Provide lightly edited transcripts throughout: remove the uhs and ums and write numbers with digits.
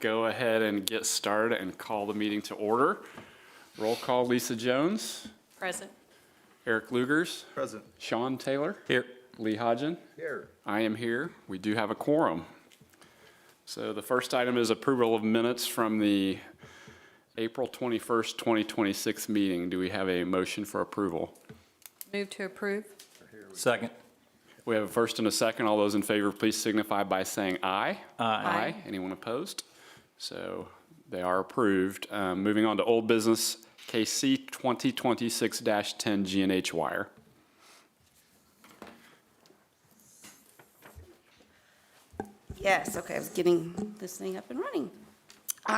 go ahead and get started and call the meeting to order. Roll call, Lisa Jones, Present. Eric Lugers, Present. Sean Taylor. Here. Lee Hodgen. Here. I am here. We do have a quorum. So the first item is approval of minutes from the April 21st, 2026 meeting. Do we have a motion for approval? Move to approve. Second. We have a first and a second. All those in favor, please signify by saying aye. Aye. Anyone opposed? So they are approved. Moving on to old business, KC 2026-10 G&H wire. Yes, okay, I was getting this thing up and running.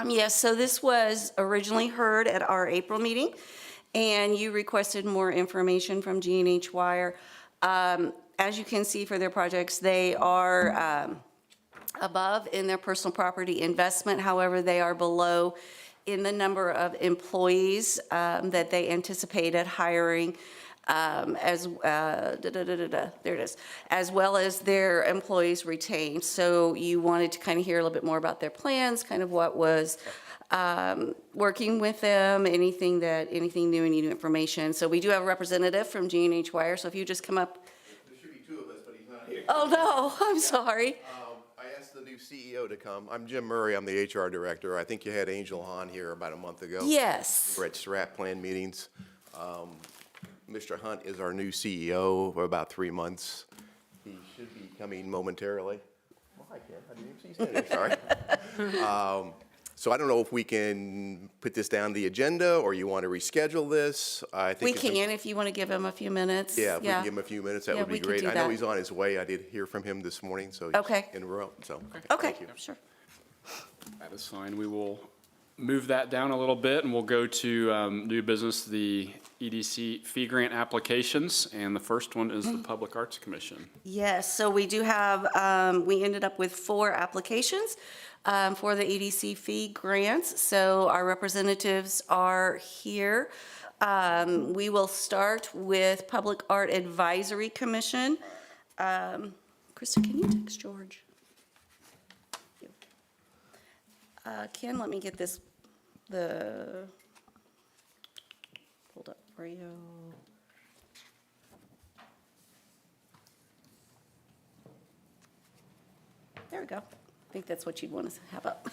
Yes, so this was originally heard at our April meeting, and you requested more information from G&H Wire. As you can see for their projects, they are above in their personal property investment. However, they are below in the number of employees that they anticipated hiring, there it is, as well as their employees retained. So you wanted to kind of hear a little bit more about their plans, kind of what was working with them, anything new, any new information. So we do have a representative from G&H Wire, so if you just come up. There should be two of us, but he's not here. Oh, no, I'm sorry. I asked the new CEO to come. I'm Jim Murray. I'm the HR director. I think you had Angel Hahn here about a month ago. Yes. We're at STRAT plan meetings. Mr. Hunt is our new CEO for about 3 months. He should be coming momentarily. Oh, hi, Ken. I didn't even see you standing there. Sorry. So I don't know if we can put this down the agenda or you want to reschedule this. I think We can, if you want to give him a few minutes. Yeah, if we can give him a few minutes, that Yeah, would be we could great. do I know that. he's on his way. I did hear from him this morning, so Okay. he's en route, so. Okay, thank you. sure. That is fine. We will move that down a little bit, and we'll go to new business, the EDC fee grant applications, and the first one is the Public Arts Commission. Yes, so we do have, we ended up with 4 applications for the EDC fee grants. So our representatives are here. We will start with Public Art Advisory Commission. Krista, can you text George? Ken, let me get this, pulled up for you. There we go. I think that's what you'd want to have up.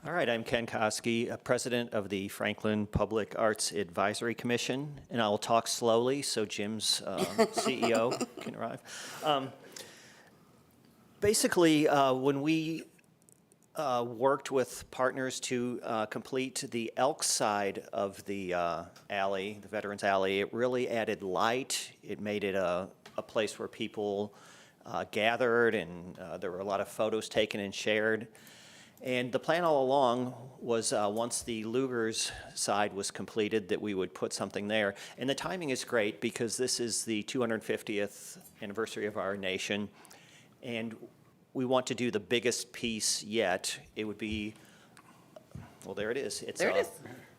All right, I'm Ken Koski, President of the Franklin Public Arts Advisory Commission, and I will talk slowly so Jim's CEO can arrive. Basically, when we worked with partners to complete the Elks side of the alley, the Veterans Alley, it really added light. It made it a place where people gathered, and there were a lot of photos taken and shared. And the plan all along was once the Lugers side was completed that we would put something there. And the timing is great because this is the 250th anniversary of our nation. And we want to do the biggest piece yet. It would be, well, there it is. There it is.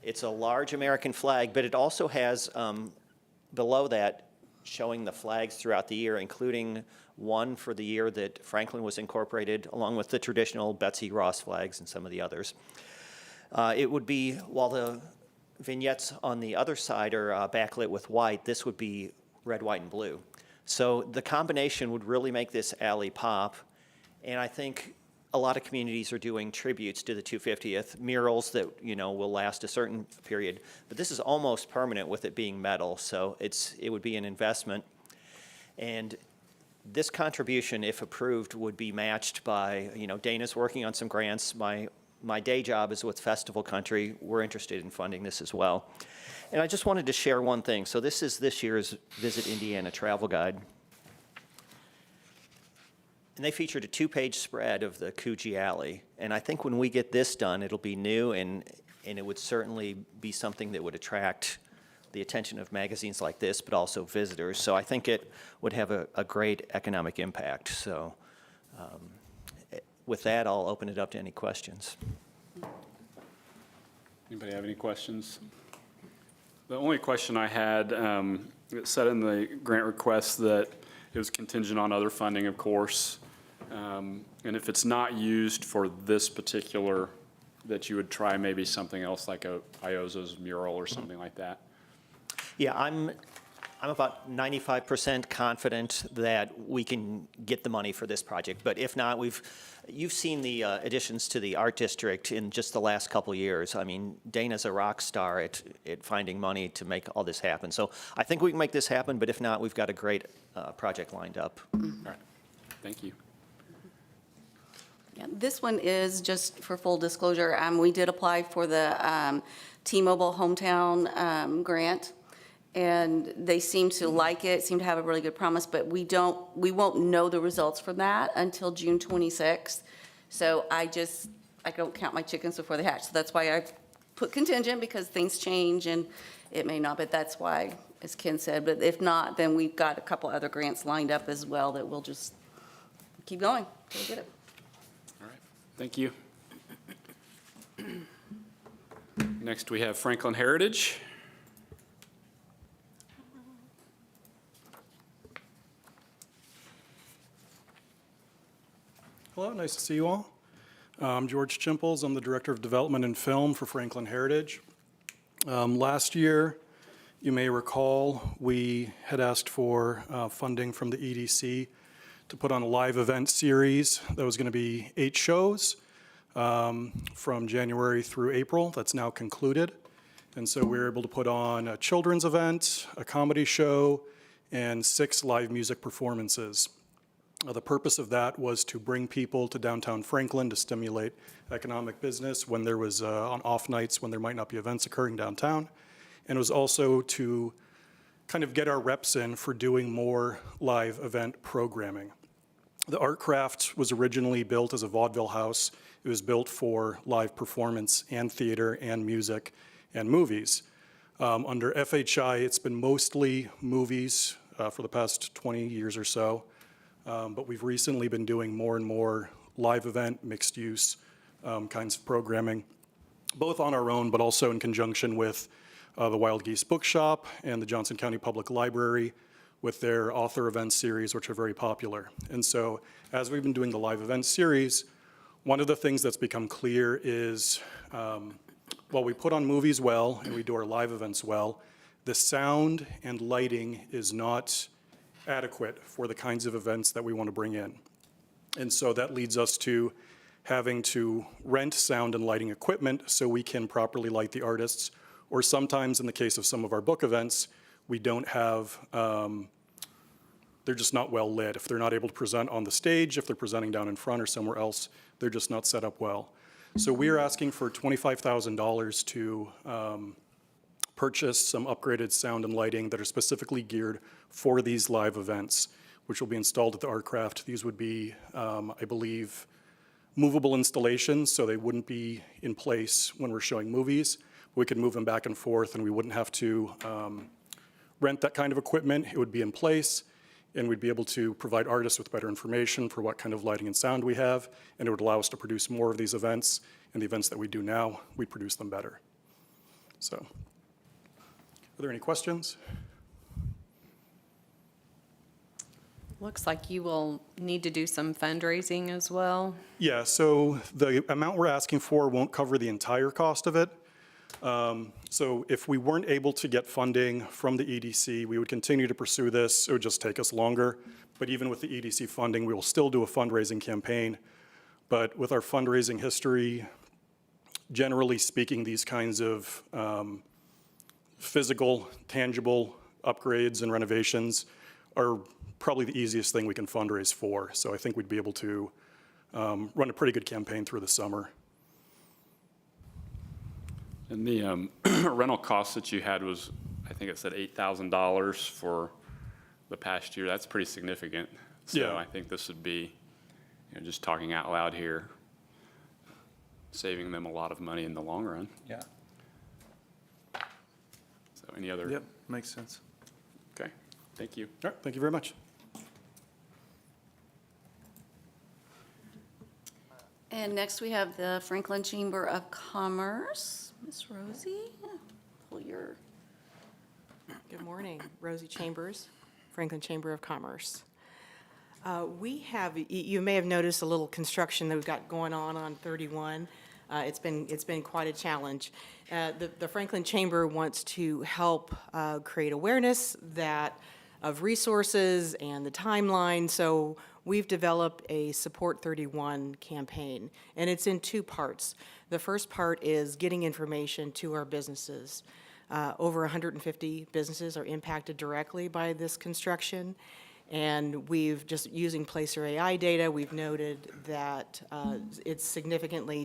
It's a large American flag, but it also has below that showing the flags throughout the year, including one for the year that Franklin was incorporated, along with the traditional Betsy Ross flags and some of the others. It would be, while the vignettes on the other side are backlit with white, this would be red, white, and blue. So the combination would really make this alley pop. And I think a lot of communities are doing tributes to the 250th, murals that, you know, will last a certain period. But this is almost permanent with it being metal, so it would be an investment. And this contribution, if approved, would be matched by, you know, Dana's working on some grants. My day job is with Festival Country. We're interested in funding this as well. And I just wanted to share one thing. So this is this year's Visit Indiana travel guide. And they featured a 2-page spread of the Coogee Alley. And I think when we get this done, it'll be new, and it would certainly be something that would attract the attention of magazines like this, but also visitors. So I think it would have a great economic impact. So with that, I'll open it up to any questions. Anybody have any questions? The only question I had, it said in the grant request that it was contingent on other funding, of course. And if it's not used for this particular, that you would try maybe something else like a Iozo's mural or something like that. Yeah, I'm about 95% confident that we can get the money for this project. But if not, you've seen the additions to the art district in just the last couple years. I mean, Dana's a rock star at finding money to make all this happen. So I think we can make this happen, but if not, we've got a great project lined up. All right, thank you. Yeah, this one is, just for full disclosure, we did apply for the T-Mobile Hometown grant, and they seem to like it, seem to have a really good promise, but we won't know the results from that until June 26th. So I don't count my chickens before they hatch. So that's why I put contingent, because things change and it may not, but that's why, as Ken said. But if not, then we've got a couple other grants lined up as well that we'll just keep going till we get it. All right, thank you. Next, we have Franklin Heritage. Hello, nice to see you all. I'm George Chimples. I'm the Director of Development and Film for Franklin Heritage. Last year, you may recall, we had asked for funding from the EDC to put on a live event series that was going to be 8 shows from January through April. That's now concluded. And so we were able to put on a children's event, a comedy show, and 6 live music performances. The purpose of that was to bring people to downtown Franklin to stimulate economic business when there was on off nights when there might not be events occurring downtown. And it was also to kind of get our reps in for doing more live event programming. The Art Craft was originally built as a vaudeville house. It was built for live performance and theater and music and movies. Under FHI, it's been mostly movies for the past 20 years or so. But we've recently been doing more and more live event, mixed use kinds of programming, both on our own, but also in conjunction with the Wild Geese Bookshop and the Johnson County Public Library with their author event series, which are very popular. And so as we've been doing the live event series, one of the things that's become clear is while we put on movies well and we do our live events well, the sound and lighting is not adequate for the kinds of events that we want to bring in. And so that leads us to having to rent sound and lighting equipment so we can properly light the artists. Or sometimes in the case of some of our book events, we don't have, they're just not well lit. If they're not able to present on the stage, if they're presenting down in front or somewhere else, they're just not set up well. So we are asking for $25,000 to purchase some upgraded sound and lighting that are specifically geared for these live events, which will be installed at the Art Craft. These would be, I believe, movable installations, so they wouldn't be in place when we're showing movies. We could move them back and forth, and we wouldn't have to rent that kind of equipment. It would be in place, and we'd be able to provide artists with better information for what kind of lighting and sound we have, and it would allow us to produce more of these events, and the events that we do now, we produce them better. So, are there any questions? Looks like you will need to do some fundraising as well. Yeah, so the amount we're asking for won't cover the entire cost of it. So if we weren't able to get funding from the EDC, we would continue to pursue this. It would just take us longer. But even with the EDC funding, we will still do a fundraising campaign. But with our fundraising history, generally speaking, these kinds of physical, tangible upgrades and renovations are probably the easiest thing we can fundraise for. So I think we'd be able to run a pretty good campaign through the summer. And the rental cost that you had was, I think it said $8,000 for the past year. That's pretty significant. So Yeah. I think this would be, just talking out loud here, saving them a lot of money in the long run. Yeah. So any other? Yep, makes sense. Okay, thank you. All right, thank you very much. And next we have the Franklin Chamber of Commerce. Ms. Rosie, pull your, Good morning, Rosie Chambers, Franklin Chamber of Commerce. We have, you may have noticed a little construction that we've got going on 31. It's been quite a challenge. The Franklin Chamber wants to help create awareness of resources and the timeline. So we've developed a Support 31 campaign, and it's in two parts. The first part is getting information to our businesses. Over 150 businesses are impacted directly by this construction. And we've, just using Placer AI data, we've noted that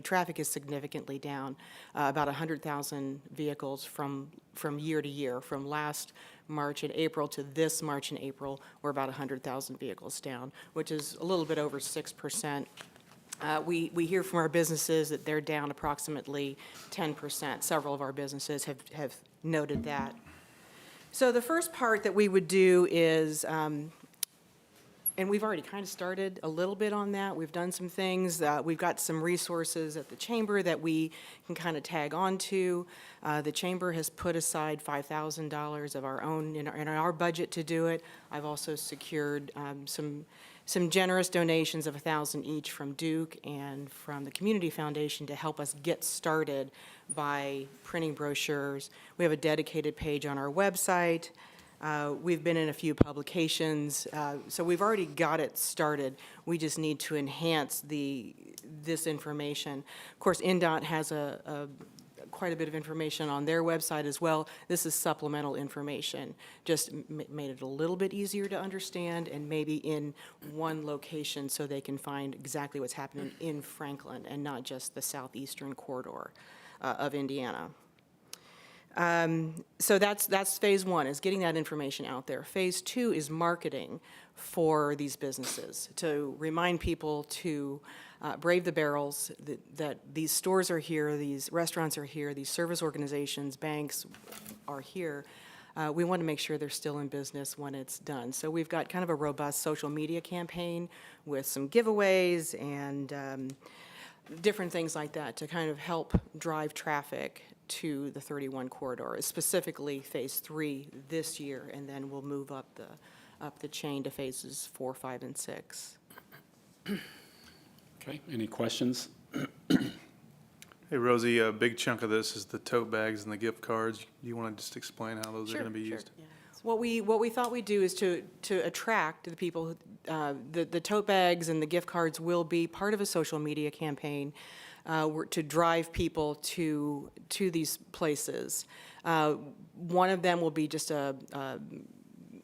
traffic is significantly down, about 100,000 vehicles from year to year. From last March and April to this March and April, we're about 100,000 vehicles down, which is a little bit over 6%. We hear from our businesses that they're down approximately 10%. Several of our businesses have noted that. So the first part that we would do is, and we've already kind of started a little bit on that. We've done some things. We've got some resources at the chamber that we can kind of tag on to. The chamber has put aside $5,000 of our own in our budget to do it. I've also secured some generous donations of $1,000 each from Duke and from the Community Foundation to help us get started by printing brochures. We have a dedicated page on our website. We've been in a few publications, so we've already got it started. We just need to enhance this information. Of course, NDOT has quite a bit of information on their website as well. This is supplemental information, just made it a little bit easier to understand and maybe in one location so they can find exactly what's happening in Franklin and not just the southeastern corridor of Indiana. So that's phase one, is getting that information out there. Phase two is marketing for these businesses, to remind people to brave the barrels, that these stores are here, these restaurants are here, these service organizations, banks are here. We want to make sure they're still in business when it's done. So we've got kind of a robust social media campaign with some giveaways and different things like that to kind of help drive traffic to the 31 corridor, specifically phase 3 this year, and then we'll move up the chain to phases 4, 5, and 6. Okay, any questions? Hey, Rosie, a big chunk of this is the tote bags and the gift cards. Do you want to just explain how those are going to be used? What we thought we'd do is to attract the people, the tote bags and the gift cards will be part of a social media campaign to drive people to these places. One of them will be just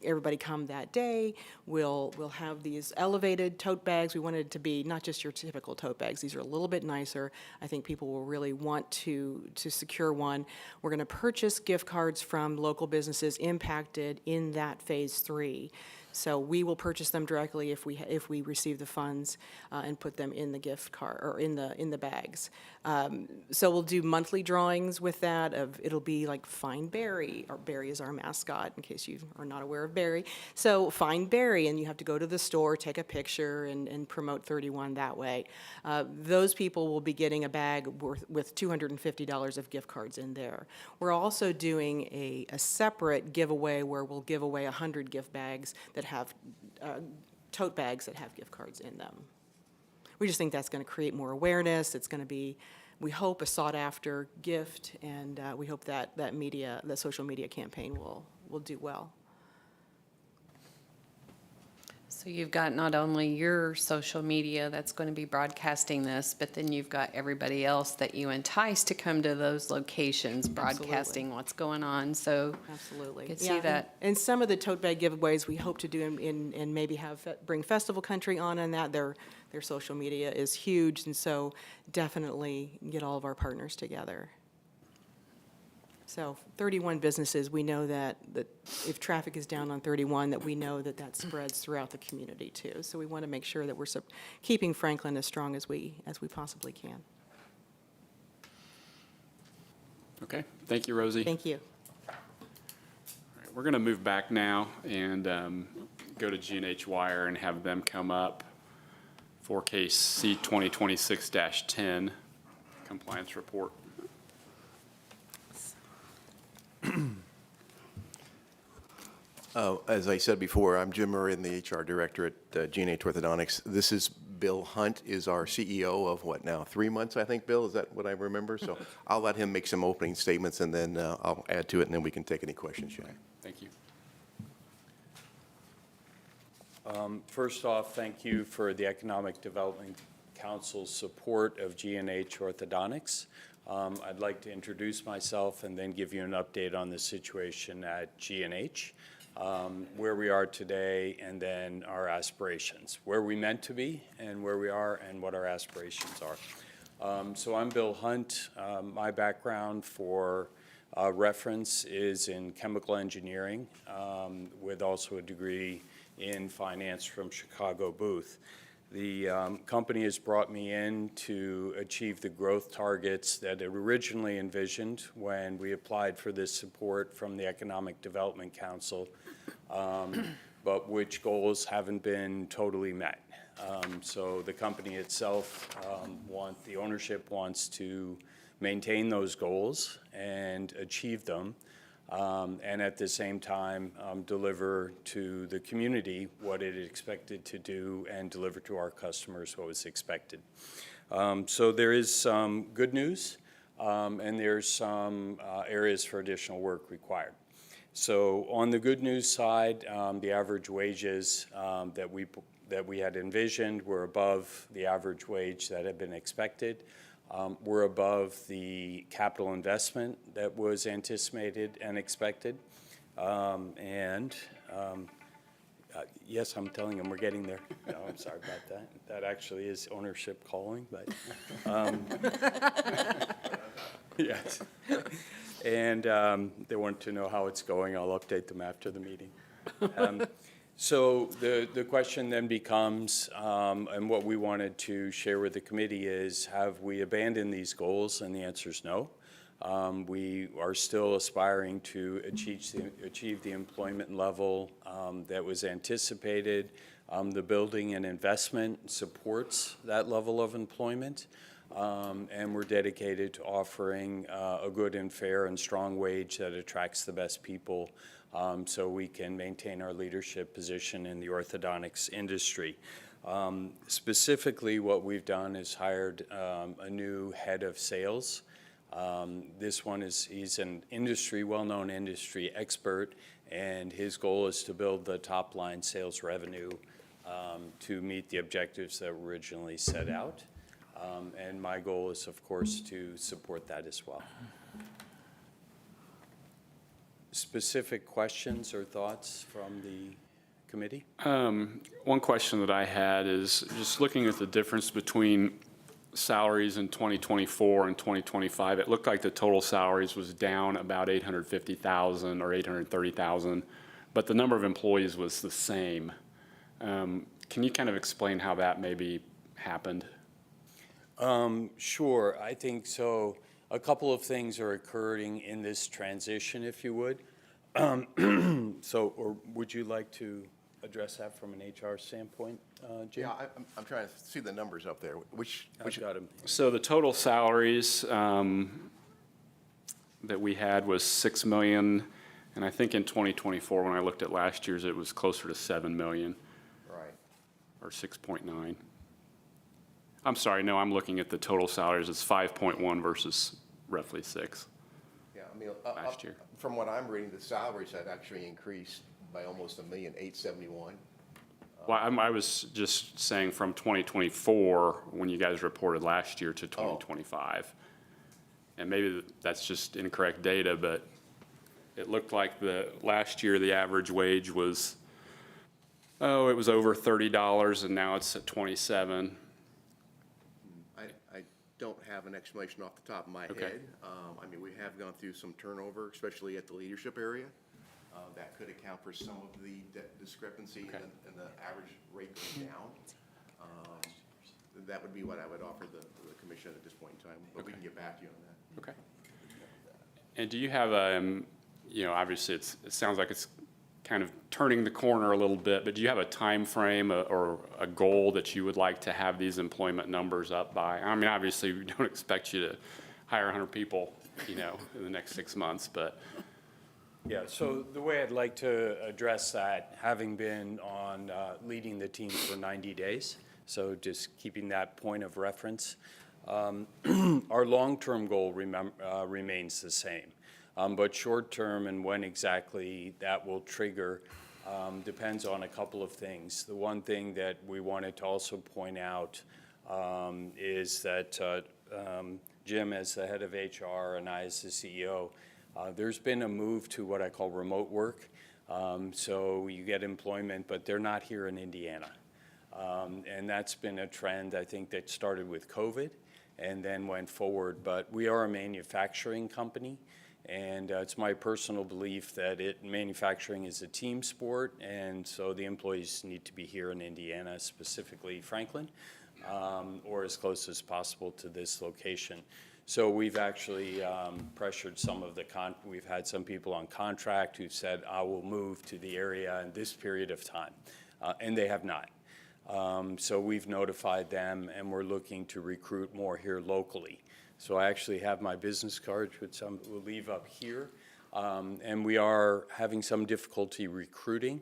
everybody come that day. We'll have these elevated tote bags. We wanted it to be not just your typical tote bags. These are a little bit nicer. I think people will really want to secure one. We're going to purchase gift cards from local businesses impacted in that phase 3. So we will purchase them directly if we receive the funds and put them in the gift card or in the bags. So we'll do monthly drawings with that. It'll be like Find Barry, or Barry is our mascot in case you are not aware of Barry. So Find Barry, and you have to go to the store, take a picture, and promote 31 that way. Those people will be getting a bag with $250 of gift cards in there. We're also doing a separate giveaway where we'll give away 100 gift bags that have tote bags that have gift cards in them. We just think that's going to create more awareness. It's going to be, we hope, a sought-after gift, and we hope that the social media campaign will do well. So you've got not only your social media that's going to be broadcasting this, but then you've got everybody else that you entice to come to those locations, broadcasting what's going on, so. Absolutely. Could see that. And some of the tote bag giveaways we hope to do and maybe bring Festival Country on that. Their social media is huge, and so definitely get all of our partners together. So 31 businesses, we know that if traffic is down on 31, that we know that spreads throughout the community too. So we want to make sure that we're keeping Franklin as strong as we possibly can. Okay, thank you, Rosie. Thank you. All right, we're going to move back now and go to G&H Wire and have them come up for case C 2026-10, compliance report. As I said before, I'm Jim Murray, the HR Director at G&H Orthodontics. This is Bill Hunt, is our CEO of what now, 3 months, I think, Bill? Is that what I remember? So I'll let him make some opening statements, and then I'll add to it, and then we can take any questions you have. Thank you. First off, thank you for the Economic Development Council's support of G&H Orthodontics. I'd like to introduce myself and then give you an update on the situation at G&H, where we are today, and then our aspirations, where we meant to be and where we are and what our aspirations are. So I'm Bill Hunt. My background for reference is in chemical engineering, with also a degree in finance from Chicago Booth. The company has brought me in to achieve the growth targets that it originally envisioned when we applied for this support from the Economic Development Council, but which goals haven't been totally met. So the company itself, the ownership wants to maintain those goals and achieve them, and at the same time deliver to the community what it expected to do and deliver to our customers what was expected. So there is some good news, and there's some areas for additional work required. So on the good news side, the average wages that we had envisioned were above the average wage that had been expected. We're above the capital investment that was anticipated and expected. Yes, I'm telling them we're getting there. No, I'm sorry about that. That actually is ownership calling, but yes. And they want to know how it's going. I'll update them after the meeting. So the question then becomes, and what we wanted to share with the committee is, have we abandoned these goals? And the answer is no. We are still aspiring to achieve the employment level that was anticipated. The building and investment supports that level of employment. And we're dedicated to offering a good and fair and strong wage that attracts the best people, so we can maintain our leadership position in the orthodontics industry. Specifically, what we've done is hired a new head of sales. This one he's an well-known industry expert, and his goal is to build the top-line sales revenue to meet the objectives that were originally set out. And my goal is, of course, to support that as well. Specific questions or thoughts from the committee? One question that I had is just looking at the difference between salaries in 2024 and 2025. It looked like the total salaries was down about $850,000 or $830,000, but the number of employees was the same. Can you kind of explain how that maybe happened? Sure, I think so. A couple of things are occurring in this transition, if you would. Or would you like to address that from an HR standpoint, Jim? Yeah, I'm trying to see the numbers up there. Which I've got 'em. So the total salaries that we had was $6 million, and I think in 2024, when I looked at last year's, it was closer to $7 million. Right. Or 6.9. I'm sorry, no, I'm looking at the total salaries. It's 5.1 versus roughly 6 Yeah, I mean, last year. from what I'm reading, the salaries have actually increased by almost $1,871,000. Well, I was just saying from 2024, when you guys reported last year, to 2025. And maybe that's just incorrect data, but it looked like last year, the average wage was, it was over $30, and now it's at 27. I don't have an explanation off the top of my Okay. head. I mean, we have gone through some turnover, especially at the leadership area. That could account for some of the discrepancy in the average rate going down. That would be what I would offer the commission at this point in time, but we can get back to you on that. Okay. And do you have obviously it sounds like it's kind of turning the corner a little bit, but do you have a time frame or a goal that you would like to have these employment numbers up by? I mean, obviously, we don't expect you to hire 100 people, in the next 6 months, but. Yeah, so the way I'd like to address that, having been on leading the team for 90 days, so just keeping that point of reference, our long-term goal remains the same. But short-term and when exactly that will trigger depends on a couple of things. The one thing that we wanted to also point out is that Jim, as the head of HR, and I as the CEO, there's been a move to what I call remote work. So you get employment, but they're not here in Indiana. And that's been a trend, I think, that started with COVID and then went forward. But we are a manufacturing company, and it's my personal belief that manufacturing is a team sport, and so the employees need to be here in Indiana, specifically Franklin, or as close as possible to this location. So we've actually pressured some of we've had some people on contract who've said, I will move to the area in this period of time, and they have not. So we've notified them, and we're looking to recruit more here locally. So I actually have my business cards, which we'll leave up here, and we are having some difficulty recruiting.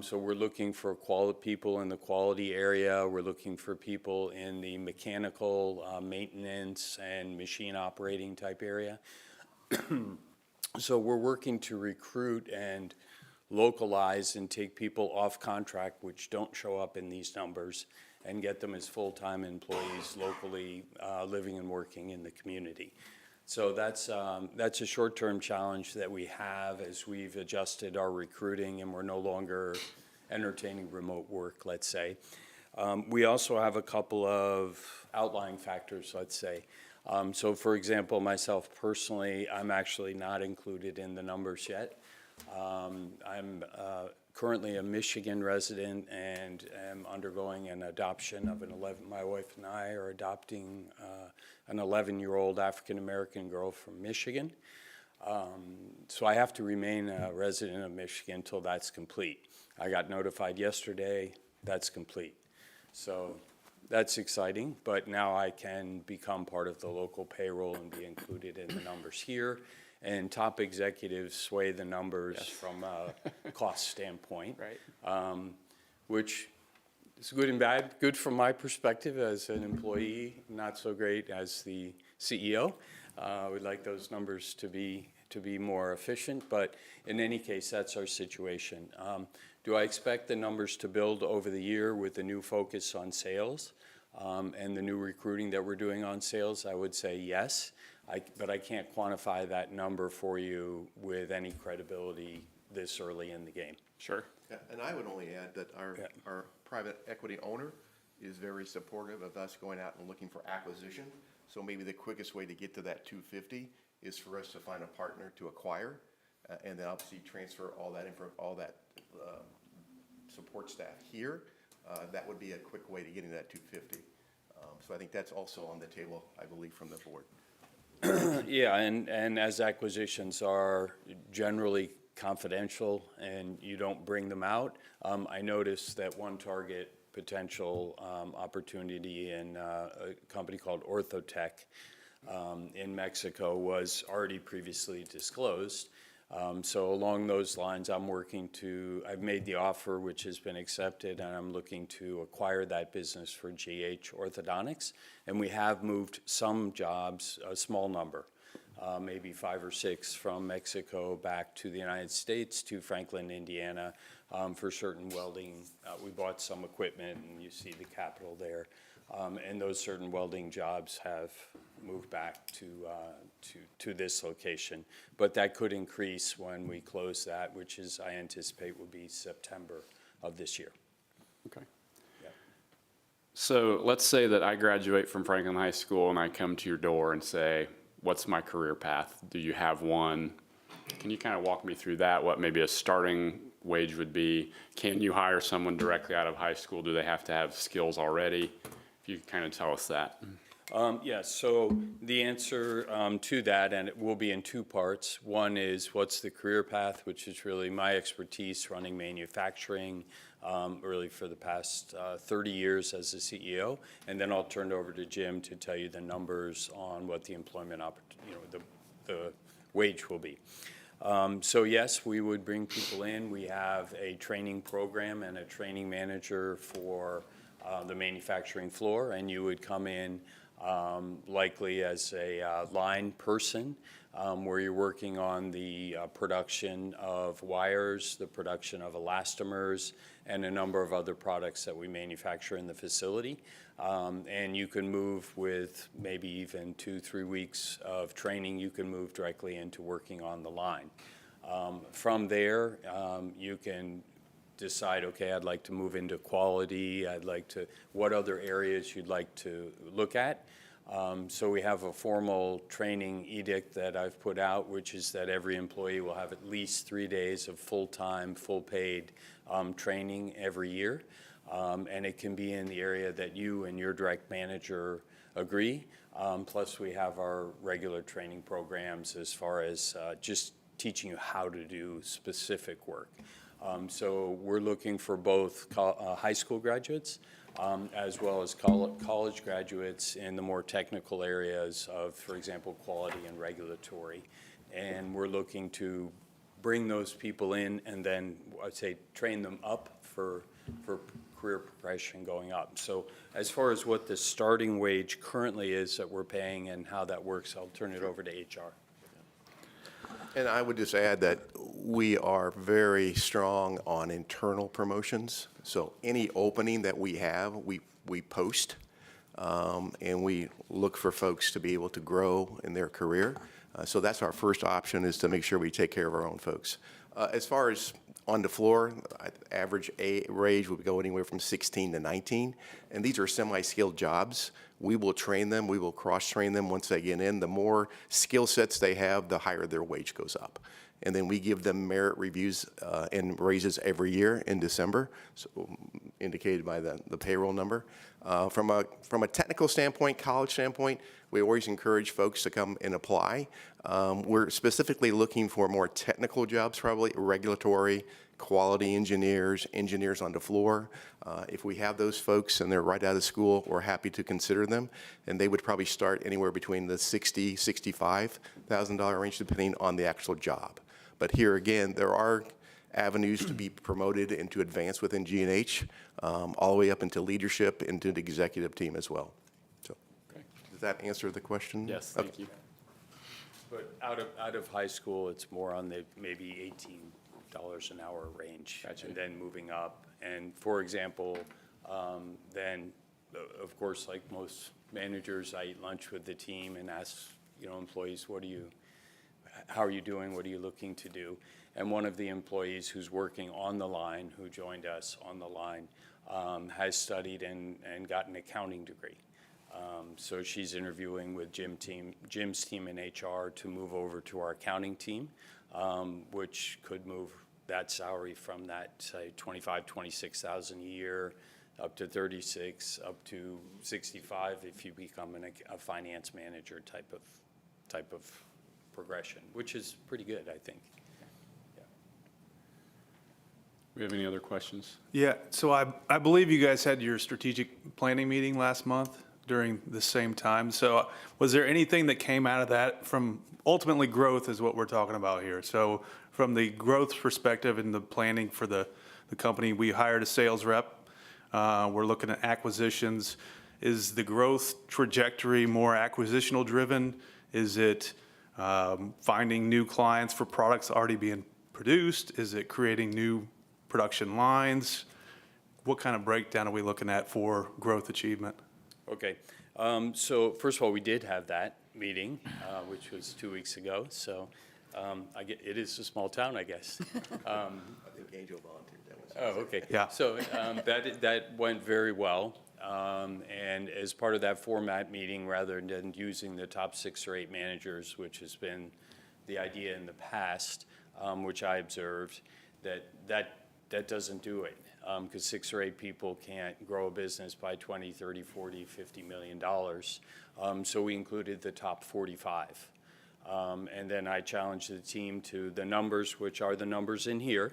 So we're looking for people in the quality area. We're looking for people in the mechanical, maintenance, and machine operating type area. So we're working to recruit and localize and take people off contract, which don't show up in these numbers, and get them as full-time employees locally, living and working in the community. So that's a short-term challenge that we have as we've adjusted our recruiting and we're no longer entertaining remote work, let's say. We also have a couple of outlying factors, let's say. So for example, myself personally, I'm actually not included in the numbers yet. I'm currently a Michigan resident and am undergoing an adoption of my wife and I are adopting an 11-year-old African-American girl from Michigan. So I have to remain a resident of Michigan until that's complete. I got notified yesterday, that's complete. So that's exciting, but now I can become part of the local payroll and be included in the numbers here. And top executives sway the numbers from a cost standpoint, right? Which is good and bad. Good from my perspective as an employee, not so great as the CEO. We'd like those numbers to be more efficient, but in any case, that's our situation. Do I expect the numbers to build over the year with the new focus on sales and the new recruiting that we're doing on sales? I would say yes. But I can't quantify that number for you with any credibility this early in the game. Sure. Yeah, and I would only add that our private equity owner is very supportive of us going out and looking for acquisition. So maybe the quickest way to get to that 250 is for us to find a partner to acquire, and then obviously transfer all that support staff here. That would be a quick way to getting to that 250. So I think that's also on the table, I believe, from the board. Yeah, and as acquisitions are generally confidential and you don't bring them out, I noticed that one target potential opportunity in a company called Orthotech in Mexico was already previously disclosed. So along those lines, I've made the offer, which has been accepted, and I'm looking to acquire that business for GH Orthodontics. And we have moved some jobs, a small number, maybe 5 or 6 from Mexico back to the United States, to Franklin, Indiana, for certain welding. We bought some equipment, and you see the capital there. And those certain welding jobs have moved back to this location. But that could increase when we close that, which is, I anticipate, will be September of this year. Okay. So let's say that I graduate from Franklin High School and I come to your door and say, what's my career path? Do you have one? Can you kind of walk me through that? What maybe a starting wage would be? Can you hire someone directly out of high school? Do they have to have skills already? If you could kind of tell us that. Yes, so the answer to that, and it will be in 2 parts. One is what's the career path, which is really my expertise running manufacturing really for the past 30 years as a CEO. And then I'll turn it over to Jim to tell you the numbers on what the employment opportunity, the wage will be. So yes, we would bring people in. We have a training program and a training manager for the manufacturing floor, and you would come in likely as a line person, where you're working on the production of wires, the production of elastomers, and a number of other products that we manufacture in the facility. And you can move with maybe even 2-3 weeks of training, you can move directly into working on the line. From there, you can decide, okay, I'd like to move into quality, what other areas you'd like to look at. So we have a formal training edict that I've put out, which is that every employee will have at least 3 days of full-time, full-paid training every year. And it can be in the area that you and your direct manager agree. Plus, we have our regular training programs as far as just teaching you how to do specific work. So we're looking for both high school graduates as well as college graduates in the more technical areas of, for example, quality and regulatory. And we're looking to bring those people in and then, I'd say, train them up for career progression going up. So as far as what the starting wage currently is that we're paying and how that works, I'll turn it over to HR. And I would just add that we are very strong on internal promotions. So any opening that we have, we post, and we look for folks to be able to grow in their career. So that's our first option, is to make sure we take care of our own folks. As far as on the floor, average range would go anywhere from 16 to 19, and these are semi-skilled jobs. We will train them, we will cross-train them once they get in. The more skill sets they have, the higher their wage goes up. And then we give them merit reviews and raises every year in December, so indicated by the payroll number. From a technical standpoint, college standpoint, we always encourage folks to come and apply. We're specifically looking for more technical jobs, probably regulatory, quality engineers, engineers on the floor. If we have those folks and they're right out of school, we're happy to consider them. And they would probably start anywhere between the $60,000, $65,000 range, depending on the actual job. But here again, there are avenues to be promoted and to advance within G&H, all the way up into leadership, into the executive team as well. So, does that answer the question? Yes, Okay. thank you. But out of high school, it's more on the maybe $18 an hour range. Gotcha. And then moving up. And for example, then, of course, like most managers, I eat lunch with the team and ask, employees, how are you doing? What are you looking to do? And one of the employees who's working on the line, who joined us on the line, has studied and got an accounting degree. So she's interviewing with Jim's team in HR to move over to our accounting team, which could move that salary from that, say, $25,000, $26,000 a year up to $36,000, up to $65,000 if you become a finance manager type of progression, which is pretty good, I think. We have any other questions? Yeah, so I believe you guys had your strategic planning meeting last month during the same time. So was there anything that came out of that from, ultimately growth is what we're talking about here. So from the growth perspective and the planning for the company, we hired a sales rep. We're looking at acquisitions. Is the growth trajectory more acquisitional driven? Is it finding new clients for products already being produced? Is it creating new production lines? What kind of breakdown are we looking at for growth achievement? Okay, so first of all, we did have that meeting, which was 2 weeks ago, so it is a small town, I guess. I think Angel volunteered that one. Oh, okay. Yeah. So that went very well, and as part of that format meeting, rather than using the top 6 or 8 managers, which has been the idea in the past, which I observed, that doesn't do it, because 6 or 8 people can't grow a business by 20, 30, 40, $50 million. So we included the top 45. And then I challenged the team to the numbers, which are the numbers in here,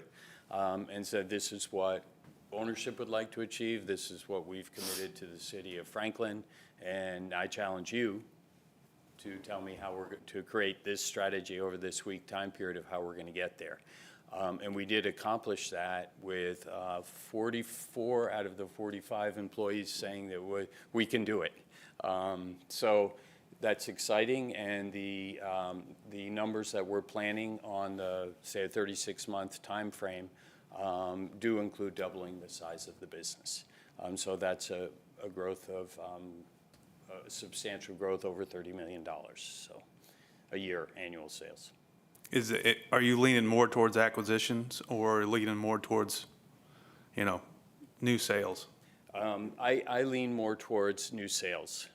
and said, this is what ownership would like to achieve. This is what we've committed to the city of Franklin. And I challenge you to tell me how to create this strategy over this week time period of how we're going to get there. And we did accomplish that with 44 out of the 45 employees saying that we can do it. So that's exciting, and the numbers that we're planning on the, say, a 36-month time frame do include doubling the size of the business. So that's a growth of a substantial growth over $30 million, so a year annual sales. Are you leaning more towards acquisitions or leaning more towards, new sales? I lean more towards new sales.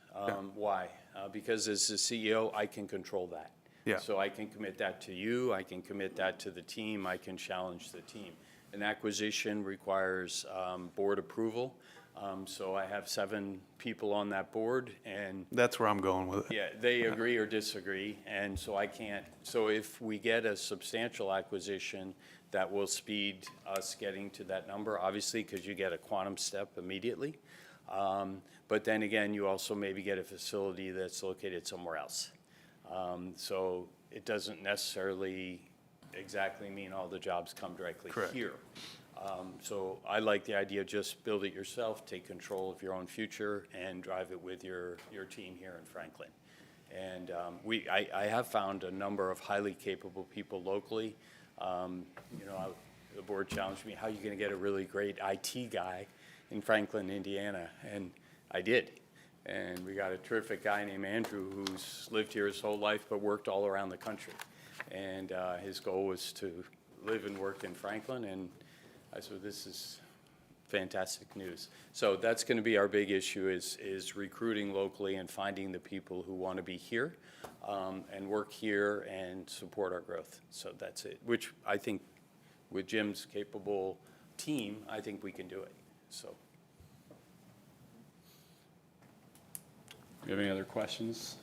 Why? Because as the CEO, I can control that. Yeah. So I can commit that to you, I can commit that to the team, I can challenge the team. An acquisition requires board approval. So I have 7 people on that board, and That's where I'm going with it. yeah, they agree or disagree, and so I can't, so if we get a substantial acquisition, that will speed us getting to that number, obviously, because you get a quantum step immediately. But then again, you also maybe get a facility that's located somewhere else. So it doesn't necessarily exactly mean all the jobs come directly Correct. here. So I like the idea of just build it yourself, take control of your own future, and drive it with your team here in Franklin. And I have found a number of highly capable people locally. The board challenged me, how are you going to get a really great IT guy in Franklin, Indiana? And I did. And we got a terrific guy named Andrew who's lived here his whole life but worked all around the country. And his goal was to live and work in Franklin, and I said, this is fantastic news. So that's going to be our big issue is recruiting locally and finding the people who want to be here and work here and support our growth. So that's it, which I think with Jim's capable team, I think we can do it. So. Do you have any other questions?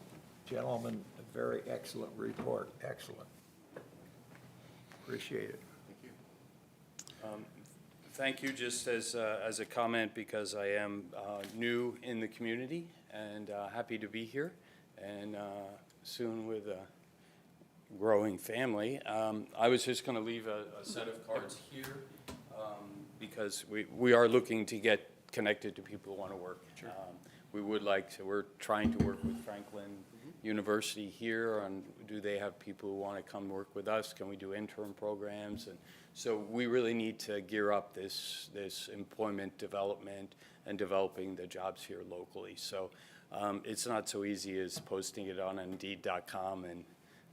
Gentlemen, a very excellent report, excellent. Appreciate it. Thank you, just as a comment, because I am new in the community and happy to be here, and soon with a growing family. I was just going to leave a set of cards here because we are looking to get connected to people who want to work. We would like to, we're trying to work with Franklin University here on, do they have people who want to come work with us? Can we do intern programs? And so we really need to gear up this employment development and developing the jobs here locally. So it's not so easy as posting it on Indeed.com and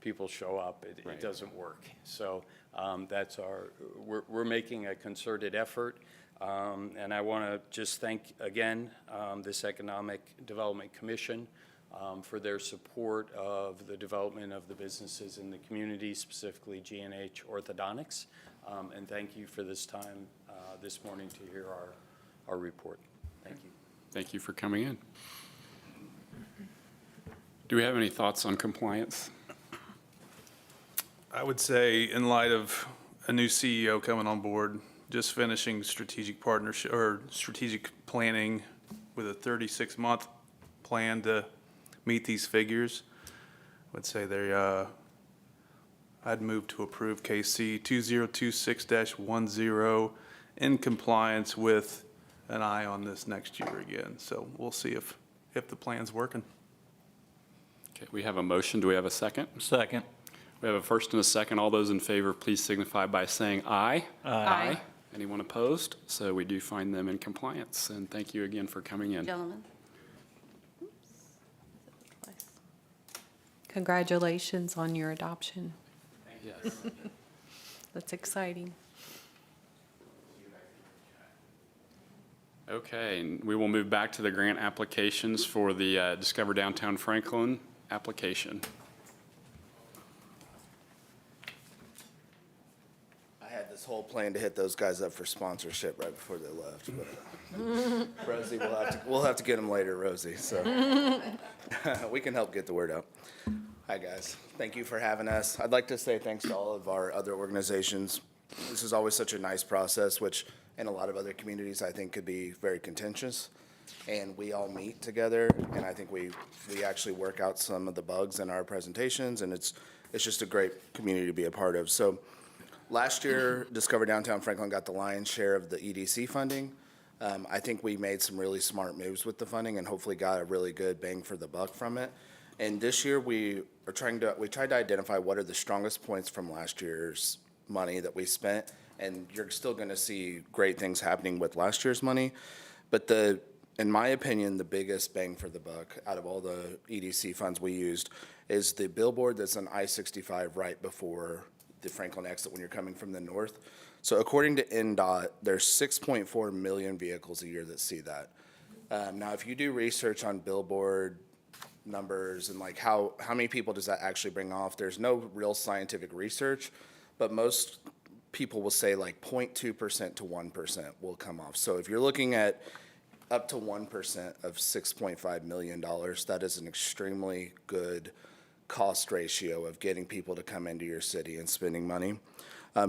people show up. It doesn't work. So that's we're making a concerted effort. And I want to just thank again this Economic Development Commission for their support of the development of the businesses in the community, specifically G&H Orthodontics. And thank you for this time this morning to hear our report. Thank you. Thank you for coming in. Do we have any thoughts on compliance? I would say in light of a new CEO coming on board, just finishing strategic partnership or strategic planning with a 36-month plan to meet these figures, I would say I'd move to approve KC 2026-10 in compliance with an eye on this next year again. So we'll see if the plan's working. Okay, we have a motion. Do we have a second? Second. We have a first and a second. All those in favor, please signify by saying aye. Aye. Anyone opposed? So we do find them in compliance, and thank you again for coming in. Gentlemen. Congratulations on your adoption. Yes. That's exciting. Okay, and we will move back to the grant applications for the Discover Downtown Franklin application. I had this whole plan to hit those guys up for sponsorship right before they left, but Rosie, we'll have to get them later, Rosie, so we can help get the word out. Hi, guys. Thank you for having us. I'd like to say thanks to all of our other organizations. This is always such a nice process, which in a lot of other communities I think could be very contentious. and we all meet together, and I think we actually work out some of the bugs in our presentations, and it's just a great community to be a part of. So last year, Discover Downtown Franklin got the lion's share of the EDC funding. I think we made some really smart moves with the funding and hopefully got a really good bang for the buck from it. And this year, we tried to identify what are the strongest points from last year's money that we spent, and you're still gonna see great things happening with last year's money. But in my opinion, the biggest bang for the buck out of all the EDC funds we used is the billboard that's on I-65 right before the Franklin exit when you're coming from the north. So according to NDOT, there's 6.4 million vehicles a year that see that. Now, if you do research on billboard numbers and like how many people does that actually bring off, there's no real scientific research, but most people will say like 0.2% to 1% will come off. So if you're looking at up to 1% of $6.5 million, that is an extremely good cost ratio of getting people to come into your city and spending money.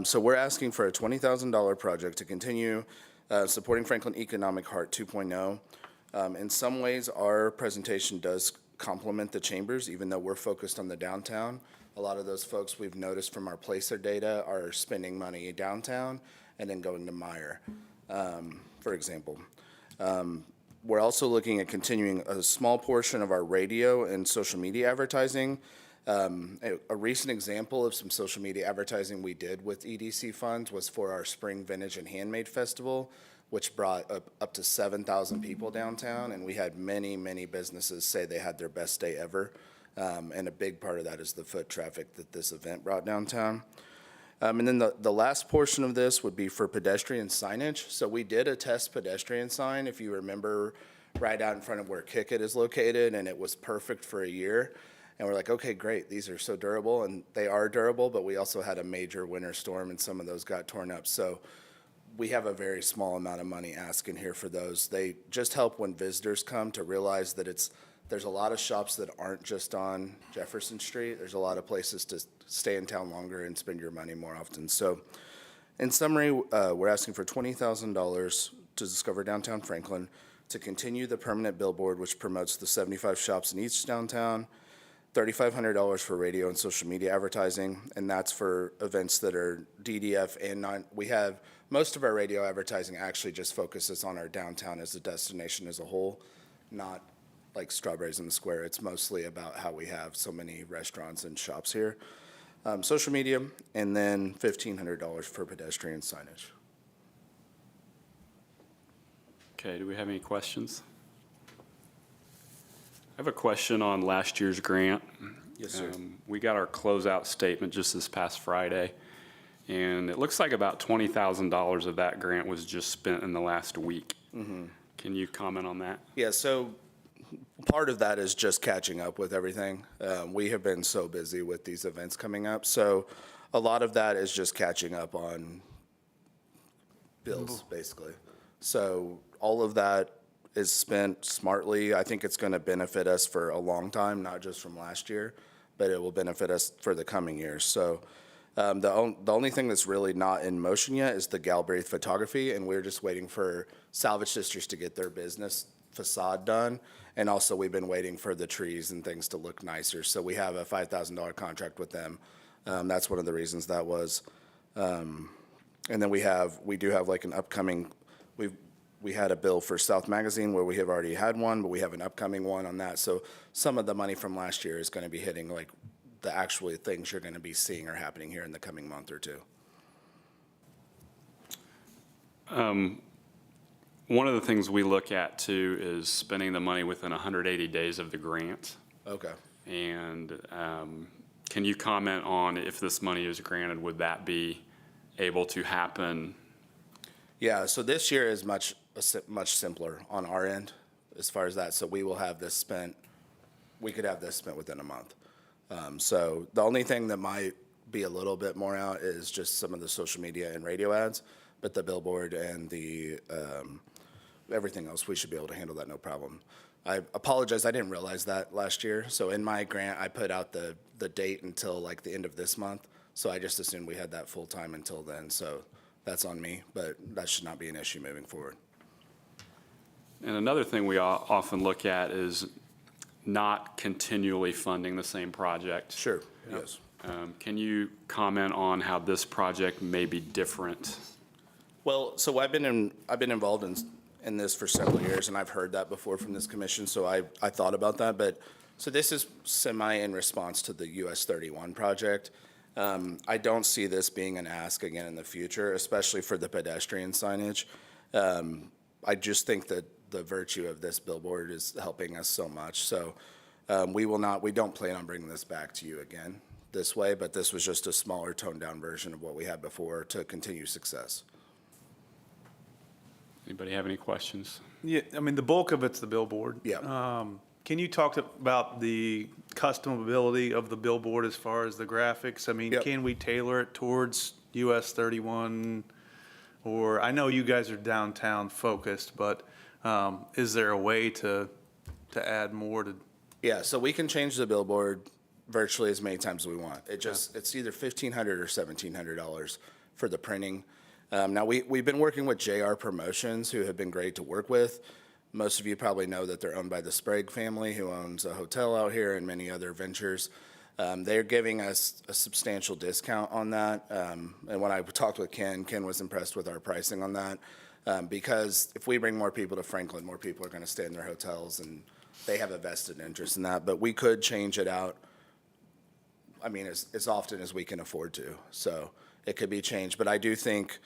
So we're asking for a $20,000 project to continue supporting Franklin Economic Heart 2.0. In some ways, our presentation does complement the chambers, even though we're focused on the downtown. A lot of those folks we've noticed from our Placer data are spending money downtown and then going to Meyer, for example. We're also looking at continuing a small portion of our radio and social media advertising. A recent example of some social media advertising we did with EDC funds was for our Spring Vintage and Handmade Festival, which brought up to 7,000 people downtown, and we had many, many businesses say they had their best day ever. And a big part of that is the foot traffic that this event brought downtown. And then the last portion of this would be for pedestrian signage. So we did a test pedestrian sign, if you remember, right out in front of where Kick It is located, and it was perfect for a year. And we're like, okay, great, these are so durable, and they are durable, but we also had a major winter storm, and some of those got torn up. So we have a very small amount of money asking here for those. They just help when visitors come to realize that there's a lot of shops that aren't just on Jefferson Street. There's a lot of places to stay in town longer and spend your money more often. So in summary, we're asking for $20,000 to Discover Downtown Franklin to continue the permanent billboard, which promotes the 75 shops in each downtown, $3,500 for radio and social media advertising, and that's for events that are DDF and non. We have most of our radio advertising actually just focuses on our downtown as a destination as a whole, not like Strawberries in the Square. It's mostly about how we have so many restaurants and shops here. Social media, and then $1,500 for pedestrian signage. Okay, do we have any questions? I have a question on last year's grant. Yes, sir. We got our closeout statement just this past Friday, and it looks like about $20,000 of that grant was just spent in the last week. Can you comment on that? Yeah, so part of that is just catching up with everything. We have been so busy with these events coming up, so a lot of that is just catching up on bills, basically. So all of that is spent smartly. I think it's going to benefit us for a long time, not just from last year, but it will benefit us for the coming years. So the only thing that's really not in motion yet is the Galbraith photography, and we're just waiting for Salvage Sisters to get their business facade done. And also, we've been waiting for the trees and things to look nicer. So we have a $5,000 contract with them. That's one of the reasons that was. And then we do have like an upcoming, we had a bill for South Magazine where we have already had one, but we have an upcoming one on that. So some of the money from last year is going to be hitting like the actual things you're going to be seeing are happening here in the coming month or two. One of the things we look at too is spending the money within 180 days of the grant. Okay. And can you comment on if this money is granted, would that be able to happen? Yeah, so this year is much simpler on our end as far as that. So we will have this spent, we could have this spent within a month. So the only thing that might be a little bit more out is just some of the social media and radio ads, but the billboard and the everything else, we should be able to handle that no problem. I apologize, I didn't realize that last year. So in my grant, I put out the date until like the end of this month. So I just assumed we had that full time until then. So that's on me, but that should not be an issue moving forward. And another thing we often look at is not continually funding the same project. Sure, yes. Can you comment on how this project may be different? Well, so I've been involved in this for several years, and I've heard that before from this commission, so I thought about that. But, so this is semi in response to the US 31 project. I don't see this being an ask again in the future, especially for the pedestrian signage. I just think that the virtue of this billboard is helping us so much. So we don't plan on bringing this back to you again this way, but this was just a smaller toned down version of what we had before to continue success. Anybody have any questions? Yeah, I mean, the bulk of it's the billboard. Yeah. Can you talk about the customability of the billboard as far as the graphics? I mean, Yep. can we tailor it towards US 31? Or, I know you guys are downtown focused, but is there a way to add more to? Yeah, so we can change the billboard virtually as many times as we want. It's either $1,500 or $1,700 for the printing. Now, we've been working with JR Promotions, who have been great to work with. Most of you probably know that they're owned by the Sprague family, who owns a hotel out here and many other ventures. They're giving us a substantial discount on that. And when I talked with Ken was impressed with our pricing on that. Because if we bring more people to Franklin, more people are going to stay in their hotels, and they have a vested interest in that. But we could change it out, I mean, as often as we can afford to. So it could be changed. But I do think,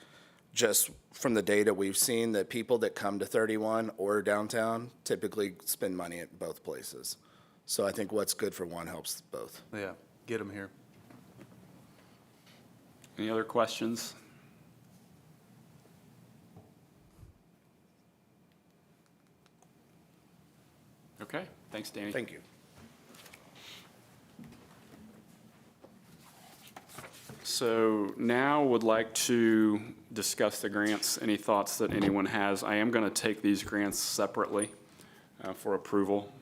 just from the data we've seen, that people that come to 31 or downtown typically spend money at both places. So I think what's good for one helps both. Yeah, get them here. Any other questions? Okay, thanks, Danny. Thank you. So now would like to discuss the grants. Any thoughts that anyone has? I am going to take these grants separately for approval.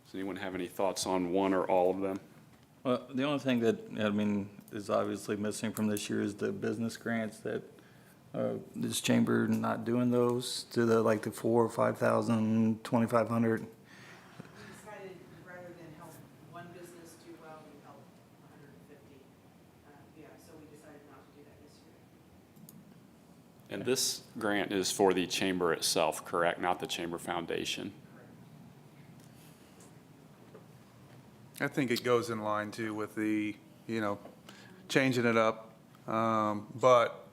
Does anyone have any thoughts on one or all of them? Well, the only thing that, I mean, is obviously missing from this year is the business grants that, this chamber not doing those to the, like, the 4,000 or 5,000, 2,500. We decided rather than help one business do well, we help 150. So we decided not to do that this year. And this grant is for the chamber itself, correct? Not the Chamber Foundation? I think it goes in line too with the, changing it up. But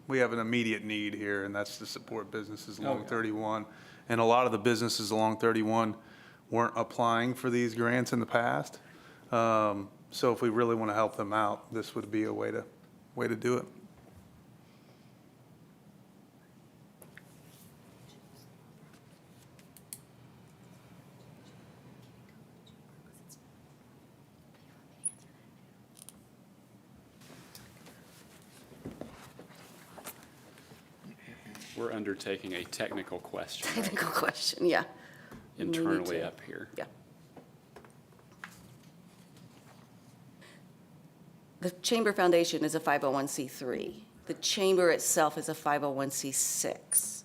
we have an immediate need here, and that's to support businesses along 31. And a lot of the businesses along 31 weren't applying for these grants in the past. So if we really want to help them out, this would be a way to do it. We're undertaking a technical question right, Technical question, yeah. internally to- up here. Yeah. The Chamber Foundation is a 501c3. The chamber itself is a 501c6.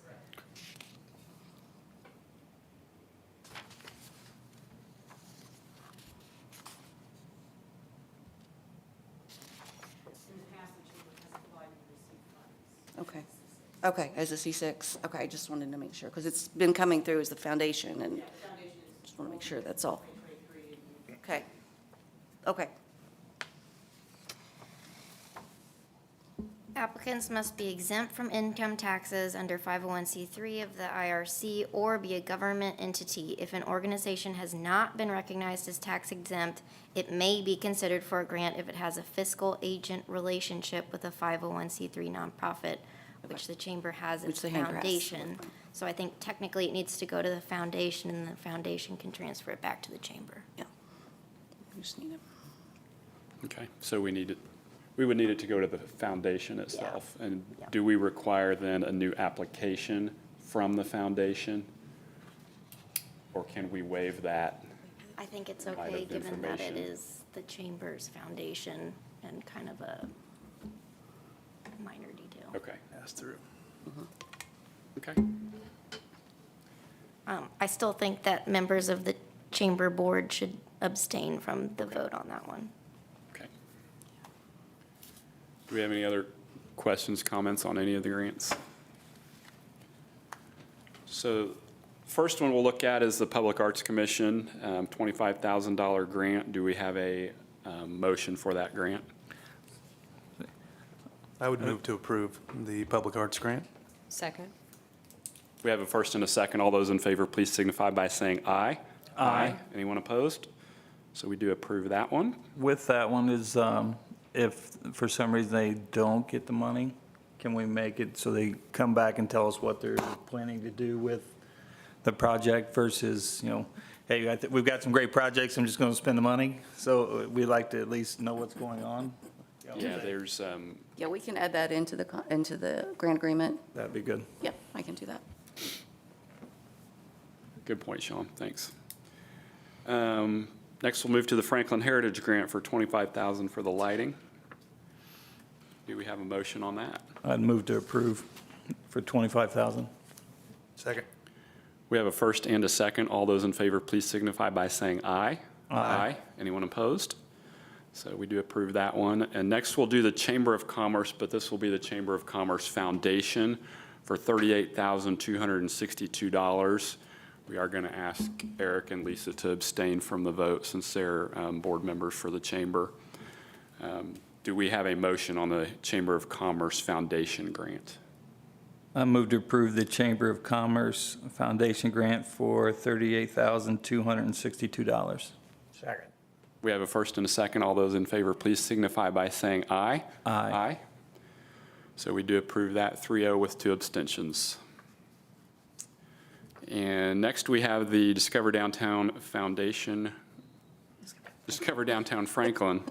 Okay. Okay, as a C6. Okay, I just wanted to make sure, because it's been coming through as the foundation, and just want to make sure, that's all. Okay. Okay. Applicants must be exempt from income taxes under 501c3 of the IRC or be a government entity. If an organization has not been recognized as tax exempt, it may be considered for a grant if it has a fiscal agent relationship with a 501c3 nonprofit, which the chamber has Which its the chamber has. foundation. So I think technically it needs to go to the foundation, and the foundation can transfer it back to the chamber. Yeah. We just need it. Okay, so we would need it to go to the foundation itself. And Yeah. do we require then a new application from the foundation? Or can we waive that? I think it's Light okay, of given that it information. is the chamber's foundation and kind of a minor detail. Okay. Pass through. Okay. I still think that members of the chamber board should abstain from the vote on that one. Okay. Do we have any other questions, comments on any of the grants? So first one we'll look at is the Public Arts Commission, $25,000 grant. Do we have a motion for that grant? I would move to approve the public arts grant. Second. We have a first and a second. All those in favor, please signify by saying aye. Aye. Anyone opposed? So we do approve that one. With that one is, if for some reason they don't get the money, can we make it so they come back and tell us what they're planning to do with the project versus, hey, we've got some great projects, I'm just going to spend the money? So we'd like to at least know what's going on. Yeah, there's, Yeah, we can add that into the grant agreement. That'd be good. Yep, I can do that. good point, Sean. Thanks. Next, we'll move to the Franklin Heritage Grant for $25,000 for the lighting. Do we have a motion on that? I'd move to approve for $25,000. Second. We have a first and a second. All those in favor, please signify by saying aye. Aye. Anyone opposed? So we do approve that one. And next, we'll do the Chamber of Commerce, but this will be the Chamber of Commerce Foundation for $38,262. We are going to ask Eric and Lisa to abstain from the vote since they're board members for the chamber. Do we have a motion on the Chamber of Commerce Foundation grant? I move to approve the Chamber of Commerce Foundation grant for $38,262. Second. We have a first and a second. All those in favor, please signify by saying aye. Aye. Aye. So we do approve that 3-0 with 2 abstentions. And next we have the Discover Downtown Foundation, Discover Downtown Franklin,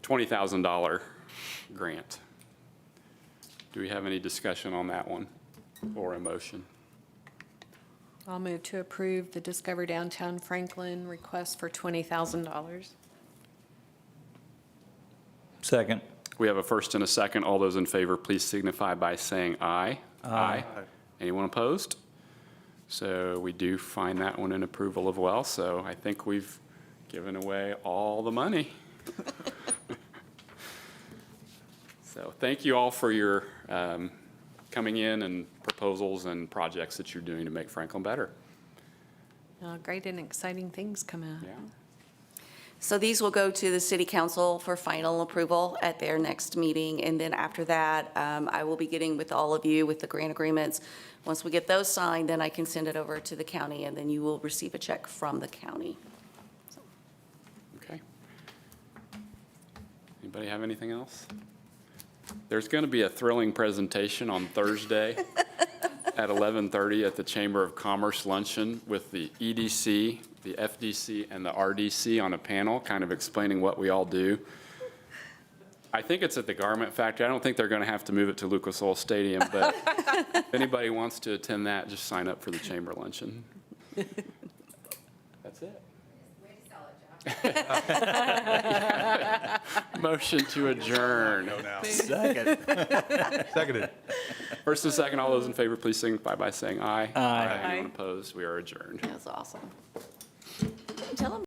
$20,000 grant. Do we have any discussion on that one or a motion? I'll move to approve the Discover Downtown Franklin request for $20,000. Second. We have a first and a second. All those in favor, please signify by saying aye. Aye. Anyone opposed? So we do find that one in approval as well. So I think we've given away all the money. So thank you all for your coming in and proposals and projects that you're doing to make Franklin better. Great and exciting things come out. Yeah. So these will go to the city council for final approval at their next meeting. And then after that, I will be getting with all of you with the grant agreements. Once we get those signed, then I can send it over to the county, and then you will receive a check from the county. Okay. Anybody have anything else? There's going to be a thrilling presentation on Thursday at 11:30 at the Chamber of Commerce luncheon with the EDC, the FDC, and the RDC on a panel, kind of explaining what we all do. I think it's at the Garment Factory. I don't think they're going to have to move it to Lucas Oil Stadium, but if anybody wants to attend that, just sign up for the Chamber luncheon. That's it. Motion to adjourn. Second. Seconded. First and second, all those in favor, please signify by saying aye. Aye. Anyone opposed? We are adjourned. That's awesome. Tell them